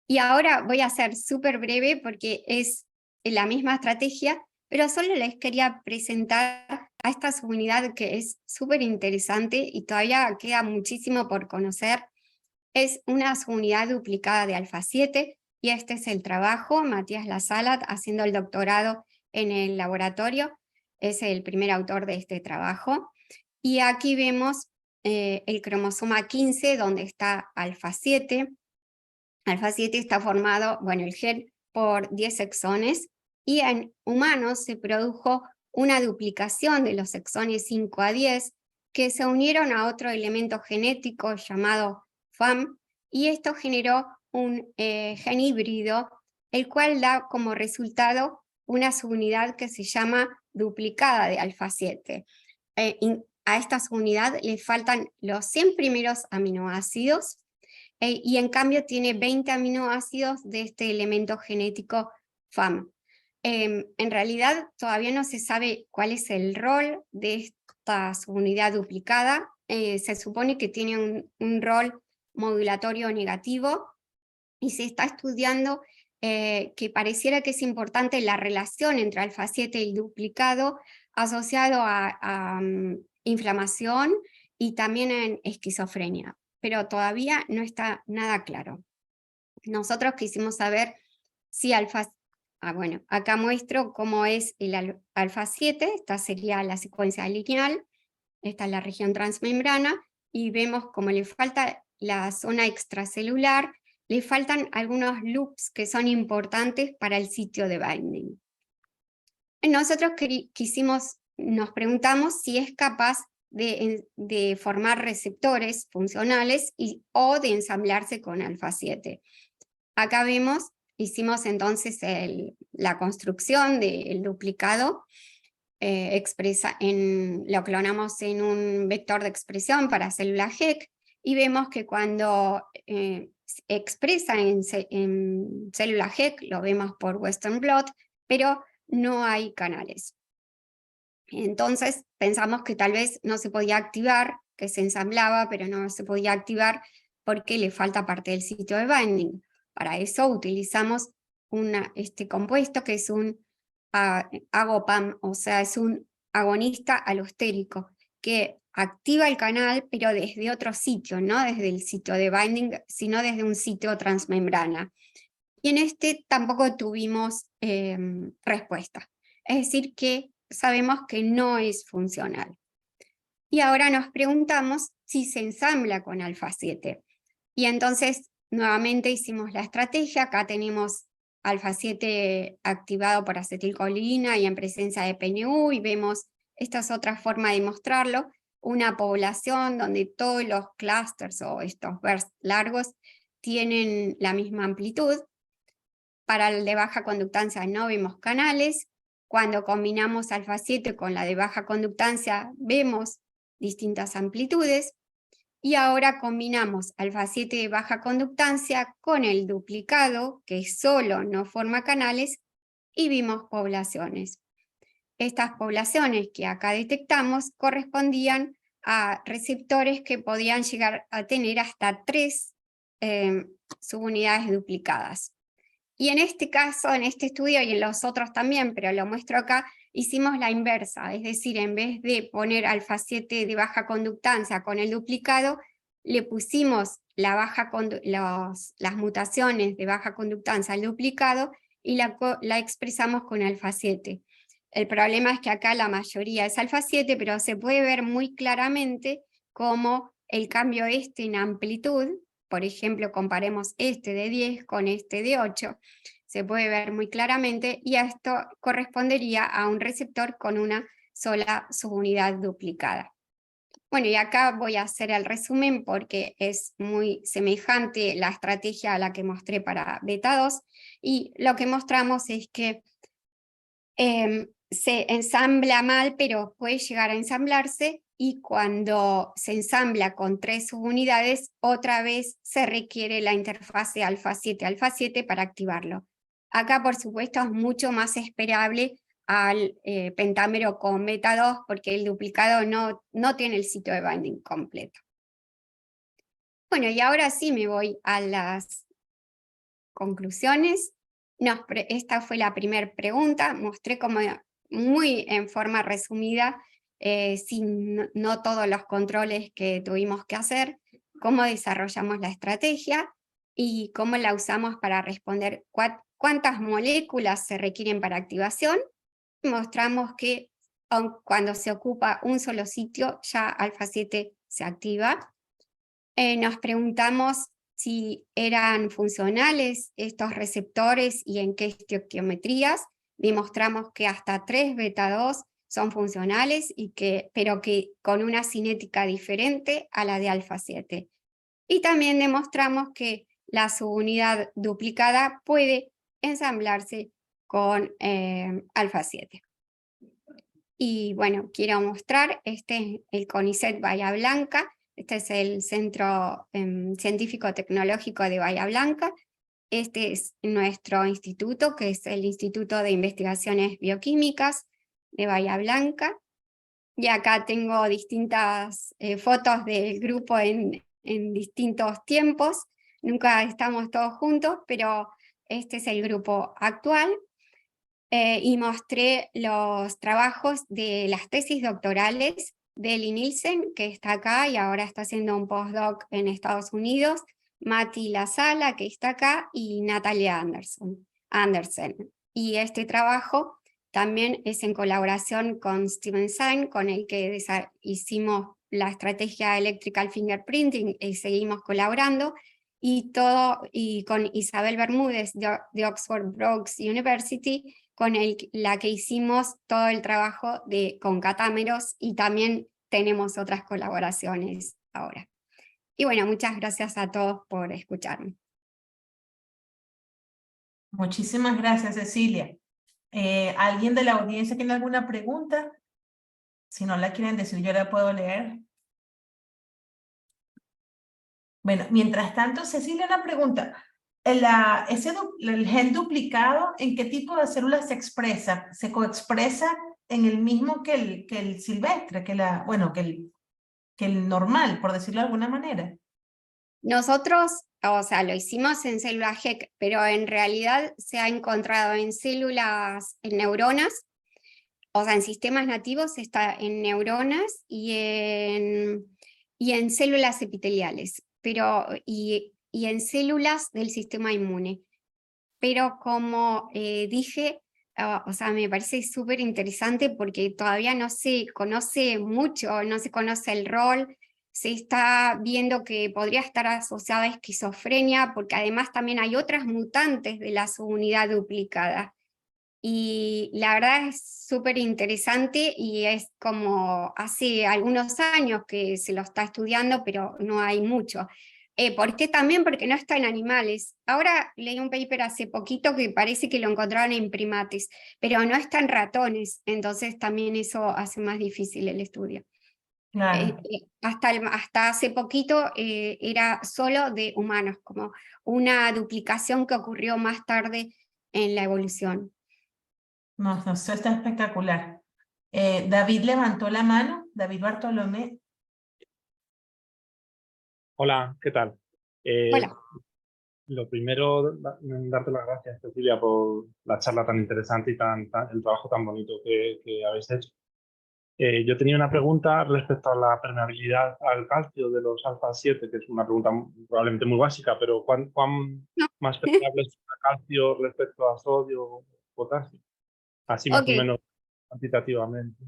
Y ahora voy a ser súper breve porque es la misma estrategia, pero solo les quería presentar a esta subunidad que es súper interesante y todavía queda muchísimo por conocer. Es una subunidad duplicada de alfa 7 y este es el trabajo, Matías Lasalat haciendo el doctorado en el laboratorio, es el primer autor de este trabajo. Y aquí vemos el cromosoma 15 donde está alfa 7. Alfa 7 está formado, bueno, el gen por 10 exones y en humanos se produjo una duplicación de los exones 5 a 10 que se unieron a otro elemento genético llamado FAM y esto generó un gen híbrido, el cual da como resultado una subunidad que se llama duplicada de alfa 7. A esta subunidad le faltan los 100 primeros aminoácidos y en cambio tiene 20 aminoácidos de este elemento genético FAM. En realidad todavía no se sabe cuál es el rol de esta subunidad duplicada. Se supone que tiene un rol modulatorio negativo y se está estudiando que pareciera que es importante la relación entre alfa 7 y duplicado asociado a inflamación y también en esquizofrenia, pero todavía no está nada claro. Nosotros quisimos saber si bueno, acá muestro cómo es el alfa 7, esta sería la secuencia lineal, esta es la región transmembrana, y vemos cómo le falta la zona extracelular, le faltan algunos loops que son importantes para el sitio de binding. Nosotros nos preguntamos si es capaz de formar receptores funcionales o de ensamblarse con alfa 7. Acá vemos, hicimos entonces la construcción del duplicado, lo clonamos en un vector de expresión para célula HEC y vemos que cuando expresa en célula HEC, lo vemos por Western blot, pero no hay canales. Entonces pensamos que tal vez no se podía activar, que se ensamblaba, pero no se podía activar porque le falta parte del sitio de binding. Para eso utilizamos este compuesto que es un AGOPAM, o sea, es un agonista alostérico, que activa el canal, pero desde otro sitio, no desde el sitio de binding, sino desde un sitio transmembrana. Y en este tampoco tuvimos respuesta. Es decir, que sabemos que no es funcional. Y ahora nos preguntamos si se ensambla con alfa 7. Y entonces nuevamente hicimos la estrategia. Acá tenemos alfa 7 activado por acetilcolina y en presencia de PNU, y vemos, esta es otra forma de mostrarlo, una población donde todos los clusters o estos bursts largos tienen la misma amplitud. Para el de baja conductancia no vemos canales. Cuando combinamos alfa 7 con la de baja conductancia vemos distintas amplitudes. Y ahora combinamos alfa 7 de baja conductancia con el duplicado, que solo no forma canales, y vimos poblaciones. Estas poblaciones que acá detectamos correspondían a receptores que podían llegar a tener hasta 3 subunidades duplicadas. Y en este caso, en este estudio y en los otros también, pero lo muestro acá, hicimos la inversa, es decir, en vez de poner alfa 7 de baja conductancia con el duplicado, le pusimos las mutaciones de baja conductancia al duplicado y la expresamos con alfa 7. El problema es que acá la mayoría es alfa 7, pero se puede ver muy claramente cómo el cambio en amplitud, por ejemplo, comparemos este de 10 con este de 8, se puede ver muy claramente, y a esto correspondería a un receptor con una sola subunidad duplicada. Bueno, y acá voy a hacer el resumen porque es muy semejante la estrategia a la que mostré para beta 2, y lo que mostramos es que se ensambla mal, pero puede llegar a ensamblarse, y cuando se ensambla con 3 subunidades, otra vez se requiere la interfase alfa 7 para activarlo. Acá, por supuesto, es mucho más esperable al pentámero con beta 2, porque el duplicado no tiene el sitio de binding completo. Bueno, y ahora sí me voy a las conclusiones. Esta fue la primera pregunta, mostré como muy en forma resumida, sin no todos los controles que tuvimos que hacer, cómo desarrollamos la estrategia y cómo la usamos para responder cuántas moléculas se requieren para activación. Mostramos que cuando se ocupa un solo sitio, ya alfa 7 se activa. Nos preguntamos si eran funcionales estos receptores y en qué estequiometrías. Demostramos que hasta 3 beta 2 son funcionales, pero que con una cinética diferente a la de alfa 7. Y también demostramos que la subunidad duplicada puede ensamblarse con alfa 7. Y bueno, quiero mostrar el CONICET Bahía Blanca. Este es el Centro Científico Tecnológico de Bahía Blanca. Este es nuestro instituto, que es el Instituto de Investigaciones Bioquímicas de Bahía Blanca. Y acá tengo distintas fotos del grupo en distintos tiempos. Nunca estamos todos juntos, pero este es el grupo actual. Y mostré los trabajos de las tesis doctorales de Eli Nielsen, que está acá y ahora está haciendo un postdoc en Estados Unidos, Mati Lasala, que está acá, y Natalia Andersen. Y este trabajo también es en colaboración con Steven Sein, con el que hicimos la estrategia Electrical Fingerprinting y seguimos colaborando, y con Isabel Bermúdez de Oxford Brookes University, con la que hicimos todo el trabajo con catámeros, y también tenemos otras colaboraciones ahora. Y bueno, muchas gracias a todos por escucharme. Muchísimas gracias, Cecilia. ¿Alguien de la audiencia tiene alguna pregunta? Si no la quieren decir, yo la puedo leer. Bueno, mientras tanto, Cecilia, una pregunta. El gen duplicado, ¿en qué tipo de células se expresa? ¿Se coexpresa en el mismo que el silvestre, que el normal, por decirlo de alguna manera? Nosotros, o sea, lo hicimos en células HEC, pero en realidad se ha encontrado en células, en neuronas, o sea, en sistemas nativos está en neuronas y en células epiteliales, y en células del sistema inmune. Pero como dije, o sea, me parece súper interesante porque todavía no se conoce mucho, no se conoce el rol, se está viendo que podría estar asociada a esquizofrenia, porque además también hay otras mutantes de la subunidad duplicada. Y la verdad es súper interesante y es como hace algunos años que se lo está estudiando, pero no hay mucho. ¿Por qué también? Porque no está en animales. Ahora leí un paper hace poquito que parece que lo encontraron en primates, pero no está en ratones, entonces también eso hace más difícil el estudio. Claro. Hasta hace poquito era solo de humanos, como una duplicación que ocurrió más tarde en la evolución. No, no, eso está espectacular. David levantó la mano, David Bartolomé. Hola, ¿qué tal? Hola. Lo primero, darte las gracias, Cecilia, por la charla tan interesante y el trabajo tan bonito que habéis hecho. Yo tenía una pregunta respecto a la permeabilidad al calcio de los alfa 7, que es una pregunta probablemente muy básica, pero ¿cuán No. más permeable es el calcio respecto a sodio o potasio? Así más Ok, o menos cuantitativamente.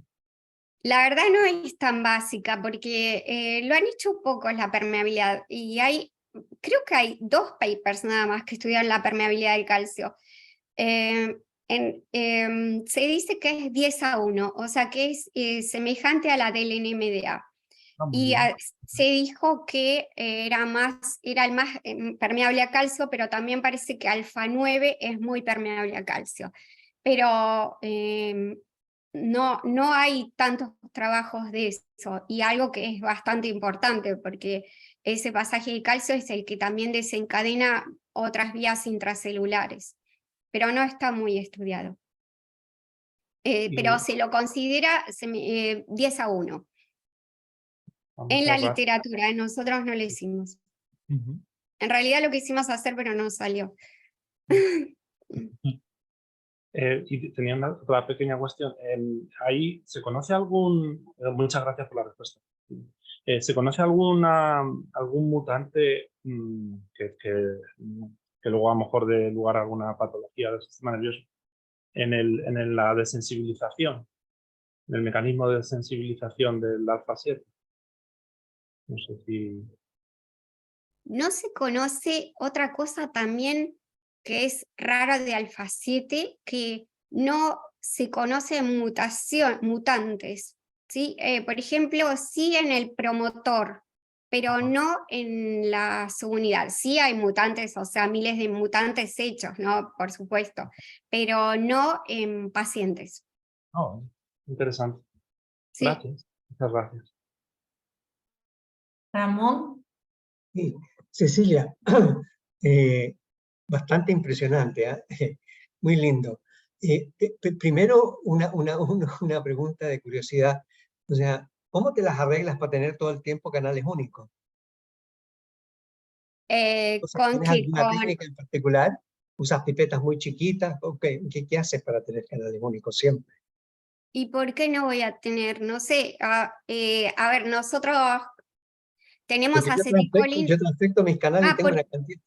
la verdad no es tan básica porque lo han hecho pocos la permeabilidad y creo que hay 2 papers nada más que estudian la permeabilidad del calcio. Eh, Se dice que es 10:1, o sea que es semejante a la del NMDA. Ah, muy Y bien. se dijo que era el más permeable a calcio, pero también parece que alfa 9 es muy permeable a calcio. Pero no hay tantos trabajos de eso, y algo que es bastante importante, porque ese pasaje de calcio es el que también desencadena otras vías intracelulares, pero no está muy estudiado. Pero Y, se lo considera 10:1. En la muchas gracias. literatura, nosotros no lo hicimos. Ujú. En realidad lo quisimos hacer, pero no salió. Y tenía otra pequeña cuestión. Ahí, ¿se conoce muchas gracias por la respuesta. ¿Se conoce algún mutante que luego a lo mejor dé lugar a alguna patología del sistema nervioso en la desensibilización, en el mecanismo de desensibilización del alfa 7? No sé si... No se conoce otra cosa también que es rara de alfa 7, que no se conocen mutantes. ¿Sí? Por ejemplo, sí en el promotor, pero no en la subunidad. Sí hay mutantes, o sea, miles de mutantes hechos, ¿no? Por supuesto, pero no en pacientes. Oh, interesante. Sí. Gracias. Muchas gracias. Ramón. Sí, Cecilia, eh, bastante impresionante, ¿ah? Muy lindo. Primero, una pregunta de curiosidad. O sea, ¿cómo te las arreglas para tener todo el tiempo canales únicos? O sea, ¿Con ¿tienes qué? alguna técnica en particular? ¿Usas pipetas muy chiquitas? ¿Qué haces para tener canales únicos siempre? ¿Y por qué no voy a tener? No sé, a ver, nosotros tenemos Porque acetylcholine. yo transfecto mis canales y Ah, tengo una cantidad.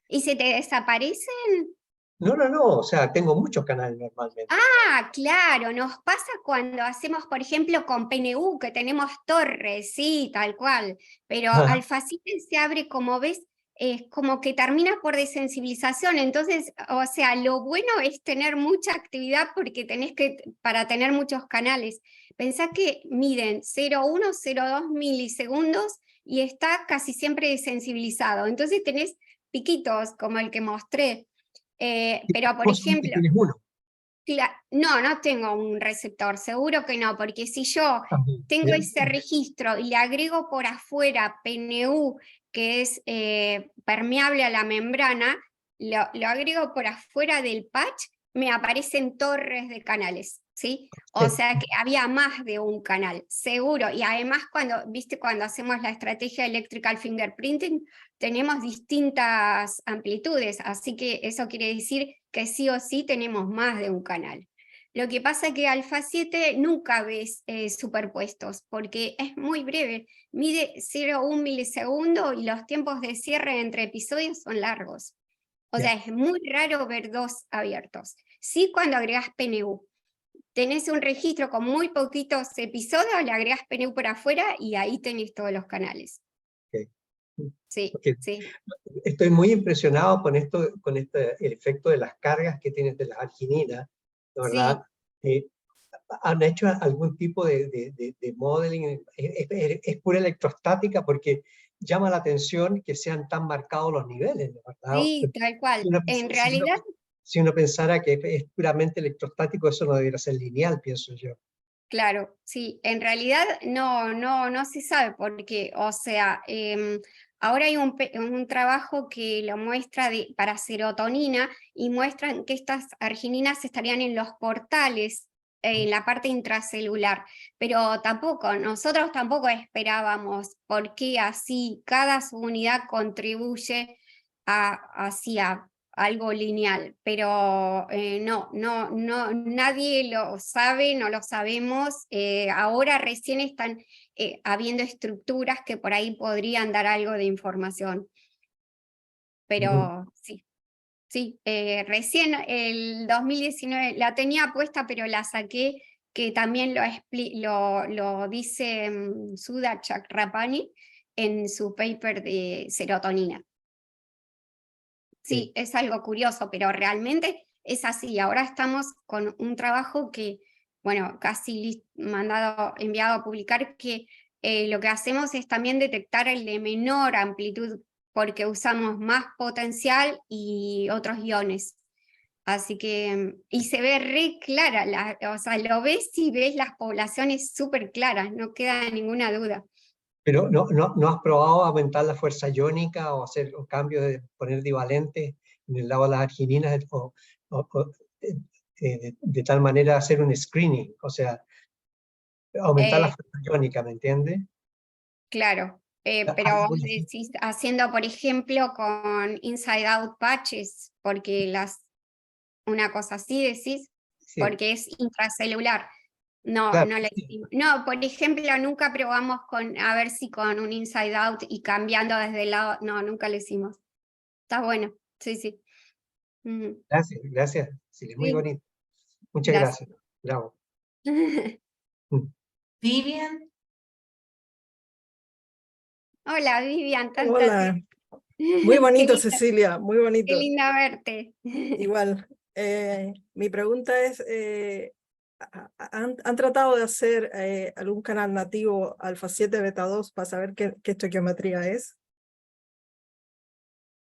¿y se te desaparecen? No, o sea, tengo muchos canales normalmente. Ah, claro, nos pasa cuando hacemos, por ejemplo, con PNU, que tenemos torres, sí, tal cual, pero Ah, al facilite se abre, como ves, es como que termina por desensibilización. Entonces, o sea, lo bueno es tener mucha actividad porque para tener muchos canales. Pensá que miden 0,1, 0,2 milisegundos y está casi siempre desensibilizado. Entonces tenés piquitos como el que mostré. Pero, por vos solamente ejemplo, tienes uno. no tengo un receptor, seguro que no, porque si yo tengo Bien. ese registro y le agrego por afuera PNU, que es permeable a la membrana, lo agrego por afuera del patch, me aparecen torres de canales, ¿sí? O Sí. sea que había más de un canal, seguro. Y además cuando hacemos la estrategia electrical fingerprinting, tenemos distintas amplitudes, así que eso quiere decir que sí o sí tenemos más de un canal. Lo que pasa es que alfa 7 nunca ves superpuestos, porque es muy breve, mide 0,1 milisegundo y los tiempos de cierre entre episodios son largos. O sea, es muy raro ver dos abiertos. Sí, cuando agregas PNU. Tenés un registro con muy poquitos episodios, le agregas PNU por afuera y ahí tenés todos los canales. Okay. Sí, Okay. sí. Estoy muy impresionado con el efecto de las cargas que tienes de las argininas, la verdad. Sí. ¿Han hecho algún tipo de modeling? ¿Es pura electrostática? Porque llama la atención que sean tan marcados los niveles, ¿verdad? Sí, tal cual. En realidad... Si uno pensara que es puramente electrostático, eso no debería ser lineal, pienso yo. Claro, sí, en realidad no se sabe porque, o sea, ahora hay un trabajo que lo muestra para serotonina y muestran que estas argininas estarían en los portales, en la parte intracelular, pero nosotros tampoco esperábamos por qué así cada subunidad contribuye hacia algo lineal, pero nadie lo sabe, no lo sabemos. Ahora recién están habiendo estructuras que por ahí podrían dar algo de información. Pero sí, recién el 2019 la tenía puesta, pero la saqué, que también lo dice Sudha Chakrapani en su paper de serotonina. Sí, es algo curioso, pero realmente es así. Ahora estamos con un trabajo que, bueno, casi enviado a publicar, que lo que hacemos es también detectar el de menor amplitud, porque usamos más potencial y otros iones. Así que, y se ve re clara, o sea, lo ves y ves las poblaciones súper claras, no queda ninguna duda. Pero ¿no has probado aumentar la fuerza iónica o hacer un cambio de poner divalentes en el lado de las argininas de tal manera hacer un screening? O sea, aumentar la fuerza iónica, ¿me entiendes? Claro, pero vos decís, haciendo, por ejemplo, con Inside Out Patches, porque una cosa así decís, Sí, porque es intracelular. No, claro, no le hicimos. No, por ejemplo, nunca probamos a ver si con un Inside Out y cambiando desde el lado, no, nunca lo hicimos. Está bueno, sí, sí. Gracias. Sí, es muy Sí, bonito. Muchas gracias. gracias. Bravo. Vivian. Hola, Vivian. Hola, muy bonito, Qué Cecilia, muy bonito. linda verte. Igual, mi pregunta es, ¿han tratado de hacer algún canal nativo alfa 7 beta 2 para saber qué estequiometría es?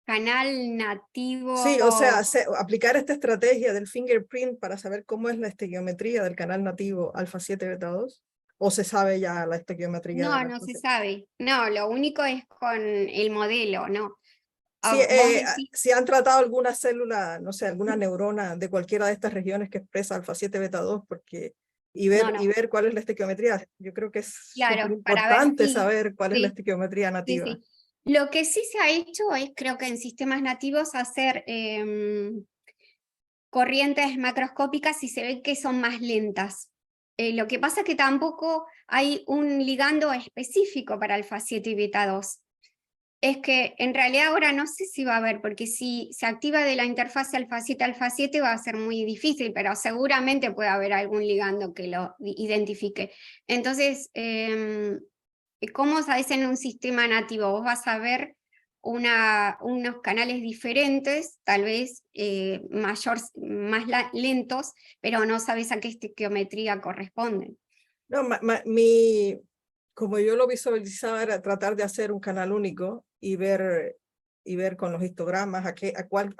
Canal nativo. Sí, o sea, aplicar esta estrategia del fingerprint para saber cómo es la estequiometría del canal nativo alfa 7 beta 2, ¿o se sabe ya la estequiometría? No se sabe. No, lo único es con el modelo, ¿no? Sí, Vos decís, si han tratado alguna célula, no sé, alguna neurona de cualquiera de estas regiones que expresa alfa 7 beta 2, y ver cuál es la estequiometría. Yo creo que es súper claro, para ver importante si, saber cuál es la sí, estequiometría nativa. sí. Lo que sí se ha hecho es, creo que en sistemas nativos, hacer corrientes macroscópicas y se ve que son más lentas. Lo que pasa es que tampoco hay un ligando específico para alfa 7 y beta 2. Es que en realidad ahora no sé si va a haber, porque si se activa de la interfaz alfa 7 va a ser muy difícil, pero seguramente puede haber algún ligando que lo identifique. Entonces, ¿cómo sabes en un sistema nativo? Vos vas a ver unos canales diferentes, tal vez más lentos, pero no sabes a qué estequiometría corresponden. No, como yo lo visualizaba era tratar de hacer un canal único y ver con los histogramas a cuál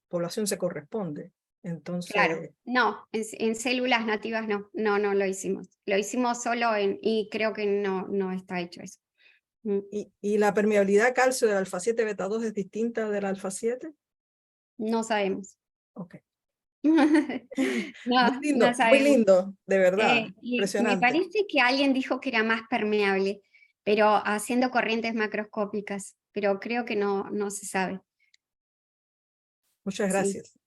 población se corresponde. Entonces, claro, no, en células nativas no lo hicimos. Lo hicimos solo y creo que no está hecho eso. ¿Y la permeabilidad a calcio del alfa 7 beta 2 es distinta del alfa 7? No sabemos. Ok. No muy sabemos. lindo, de verdad, Y impresionante. me parece que alguien dijo que era más permeable, pero haciendo corrientes macroscópicas, pero creo que no se sabe. Muchas Sí. gracias.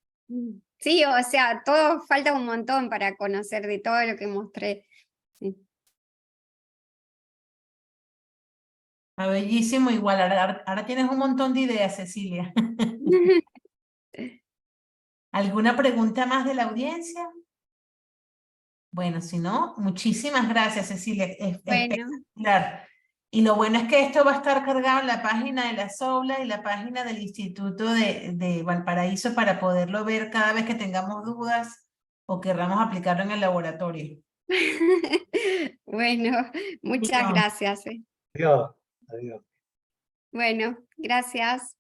Sí, o sea, todo falta un montón para conocer de todo lo que mostré. Sí. Ah, bellísimo, igual. Ahora tienes un montón de ideas, Cecilia. ¿Alguna pregunta más de la audiencia? Bueno, si no, muchísimas gracias, Cecilia. Bueno, Espectacular. Y lo bueno es que esto va a estar cargado en la página de la SOBLA y la página del Instituto de Valparaíso para poderlo ver cada vez que tengamos dudas o querramos aplicarlo en el laboratorio. bueno, muchas Bueno. gracias. Adiós. Adiós. Bueno, gracias.